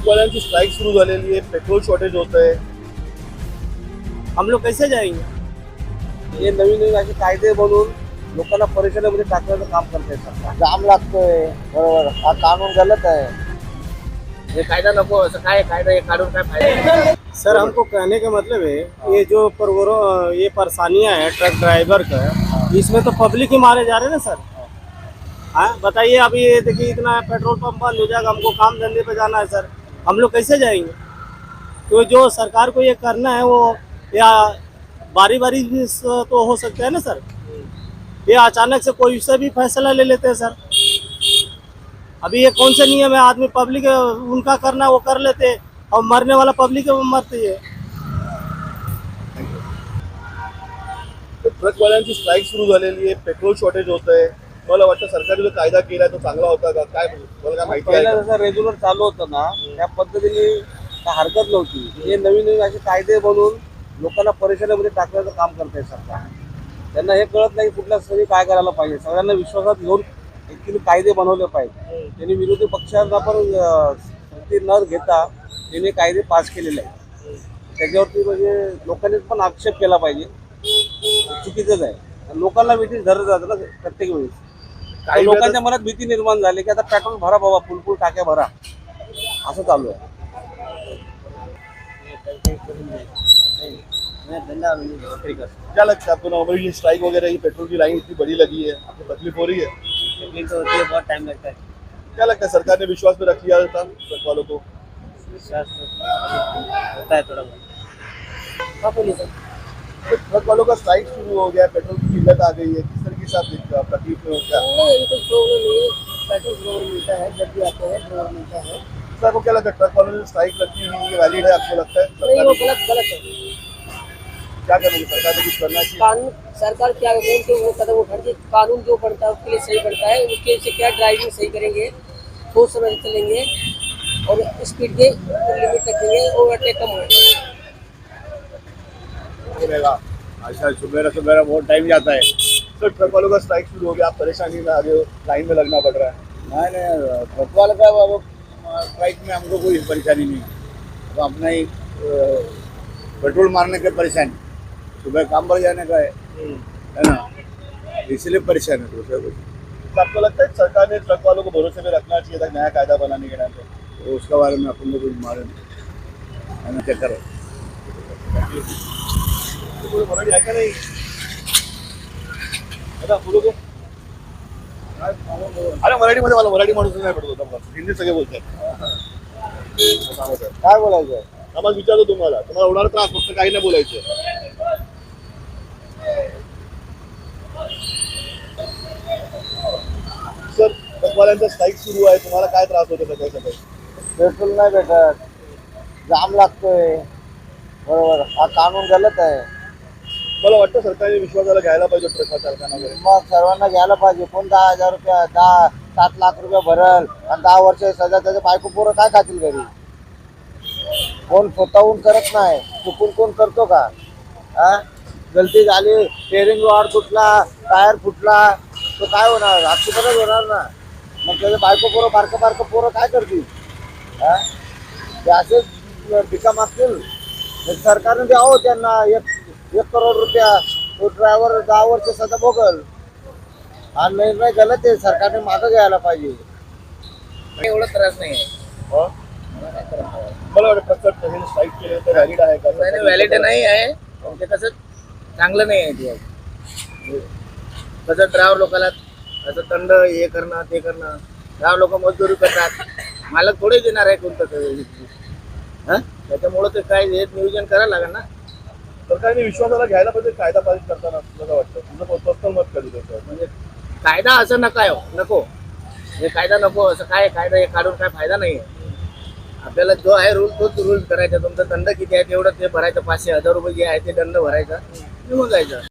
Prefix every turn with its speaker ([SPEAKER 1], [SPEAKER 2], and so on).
[SPEAKER 1] ट्रकवाल्यांची strike सुरू झालेली आहे, पेट्रोल शॉर्टेज होत आहे.
[SPEAKER 2] हम लोग कैसे जाएंगे?
[SPEAKER 3] हे नवीन नवीन असे कायदे बनवून लोकांना परेशानीमध्ये टाकण्याचं काम करते सरकार. जाम लागतोय, बरोबर. हा कानून गलत आहे.
[SPEAKER 2] ये कायदा नको असं काय कायदा हे काढून काय फायदा? सर हमको कहने का मतलब है ये जो ये परेशानियां हैं ट्रक ड्राइवर का, इसमें तो पब्लिक ही मारे जा रहे हैं ना सर। हाँ बताइए, अभी ये देखिए इतना पेट्रोल पंप बंद हो जाएगा, हमको काम धंधे पे जाना है सर, हम लोग कैसे जाएंगे? तो जो सरकार को ये करना है वो या बारी बारी भी तो हो सकता है ना सर, ये अचानक से कोई से भी फैसला ले लेते हैं सर। अभी ये कौन से नियम है, आदमी पब्लिक उनका करना है वो कर लेते हैं, और मरने वाला पब्लिक है वो मरती है।
[SPEAKER 1] ट्रकवाल्यांची स्ट्राईक सुरू झालेली आहे, पेट्रोल शॉर्टेज होत आहे. मला वाटतं सरकारने जो कायदा केलाय तो चांगला होता का काय, मला काय माहिती आहे
[SPEAKER 3] पहिला
[SPEAKER 1] का?
[SPEAKER 3] जसं रेग्युलर चालू होतं ना, त्या पद्धतीने काय हरकत नव्हती. हे नवीन नवीन असे कायदे बनवून लोकांना परेशानीमध्ये टाकण्याचं काम करते सरकार. त्यांना हे कळत नाही कुठल्या स्थळी काय करायला पाहिजे. सगळ्यांना विश्वासात घेऊन एकूण कायदे बनवले पाहिजे. त्यांनी विरोधी पक्षांना पण संगती न घेता त्यांनी कायदे पास केलेले आहेत. त्याच्यावरती म्हणजे लोकांनी पण आक्षेप केला पाहिजे. चुकीचंच आहे. लोकांना भीती धरत जातं ना प्रत्येक वेळेस.
[SPEAKER 1] काही
[SPEAKER 3] लोकांच्या मनात भीती निर्माण झाली की आता पेट्रोल भरा बाबा, फुलफुल टाक्या भरा, असं चालू आहे.
[SPEAKER 1] क्या लगता है आपको नॉर्मली ये स्ट्राइक वगैरह, ये पेट्रोल की लाइन इतनी बड़ी लगी है, आपको तकलीफ हो रही है?
[SPEAKER 2] तकलीफ तो होती है, बहुत टाइम लगता है।
[SPEAKER 1] क्या लगता है सरकार ने विश्वास में रख लिया था ट्रक वालों को?
[SPEAKER 2] विश्वास होता है थोड़ा बहुत। हाँ बोलिए सर।
[SPEAKER 1] तो ट्रक वालों का स्ट्राइक शुरू हो गया, पेट्रोल की किल्लत आ गई है, किस तरीके से आप देखते हो, आप तकलीफ में हो क्या?
[SPEAKER 2] नहीं, कोई प्रॉब्लम नहीं है, पेट्रोल ड्राइवर मिलता है, जब भी आते हैं ड्राइवर मिलता है।
[SPEAKER 1] सर आपको क्या लगता है ट्रक वालों ने स्ट्राइक रखी हुई है, वैलिड है आपको लगता है?
[SPEAKER 2] नहीं, वो
[SPEAKER 1] सरकार
[SPEAKER 2] गलत गलत है।
[SPEAKER 1] क्या करेंगे, सरकार ने कुछ करना चाहिए?
[SPEAKER 2] कानून सरकार क्या करेगी कि वो कदम उठाएगी, कानून जो बनता है उसके लिए सही बनता है, उसके से क्या ड्राइविंग सही करेंगे, सोच समझ चलेंगे और स्पीड के लिमिट रखेंगे, ओवरटेक कम होगा।
[SPEAKER 1] अच्छा, सुबह सुबह बहुत टाइम जाता है. तो ट्रक वालों का स्ट्राइक शुरू हो गया, आप परेशानी में आ गए हो, लाइन में लगना पड़ रहा है.
[SPEAKER 3] नहीं, ट्रक वाले का स्ट्राइक में हमको कोई परेशानी नहीं है. तो अपना ही पेट्रोल मारने के परेशान, सुबह काम पर जाने का है ना, इसलिए परेशान है. दूसरा कुछ
[SPEAKER 1] तो आपको लगता है सरकार ने ट्रक वालों को भरोसे में रखना चाहिए था नया कायदा बनाने के नाम पे?
[SPEAKER 3] तो उसके बारे में अपन को कुछ मालूम है ना, चक्कर है.
[SPEAKER 1] तो कोई मराठी है का नहीं? आता बोलोगे? अरे मराठीमध्ये मला मराठी माणूस नाही पडत होता, हिंदी सगळे बोलतात.
[SPEAKER 3] काय बोलायचं?
[SPEAKER 1] आम्हाला विचारतो तुम्हाला होणार त्रास, फक्त काही नाही बोलायचं. सर ट्रकवाल्यांचा स्ट्राईक सुरू आहे, तुम्हाला काय त्रास होतो सकाळी सकाळी?
[SPEAKER 3] पेट्रोल नाही भेटत, जाम लागतोय, बरोबर. हा कानून गलत आहे.
[SPEAKER 1] मला वाटतं सरकारने विश्वासाला घ्यायला पाहिजे ट्रक चालकांना वगैरे.
[SPEAKER 3] मग सर्वांना घ्यायला पाहिजे. कोण 10,000 रुपये 7 लाख रुपये भरल आणि 10 वर्ष सजा, त्याच्या बायको पोरं काय खातील घरी? कोण स्वतःहून करत नाही, चुकून कोण करतो का? हा, गलती झाली, स्टेअरिंग रॉड फुटला, टायर फुटला, तो काय होणार? ऍक्सिडेंटच होणार ना. मग त्याचे बायको पोरं बारकं पोरं काय करतील? हा, ते असेच भिका मागतील. सरकारने द्यावं त्यांना 1 करोड रुपया, तो ड्रायव्हर 10 वर्ष सजा भोगल. हा निर्णय गलत आहे, सरकारने मागं घ्यायला पाहिजे.
[SPEAKER 2] एवढा त्रास नाही आहे.
[SPEAKER 1] हो? मला वाटतं ट्रक स्ट्राईक केले तर व्हॅलिड आहे का?
[SPEAKER 2] व्हॅलिड नाही आहे, ते कसं चांगलं नाही आहे ते. कसं ड्रायव्हर लोकांना असं दंड हे करणं ते करणं, ड्रायव्हर लोक मजदुरी करतात, मालक थोडे देणार आहे कोणतं. हां, त्याच्यामुळं ते काय हे नियोजन करायला लागेल ना.
[SPEAKER 1] सरकारने विश्वासाला घ्यायला पाहिजे कायदा पारित करताना, असं वाटतं. तुझं पर्सनल मत कधी त्याच्यावर?
[SPEAKER 2] म्हणजे कायदा असं नको, हे कायदा नको असं काय कायदा हे काढून काय फायदा नाही आहे. आपल्याला जो आहे रूल तोच रूल करायचा. तुमचा दंड किती आहे तेवढं ते भरायचं, 500,000 रुपये जे आहे ते दंड भरायचा, निघून जायचं.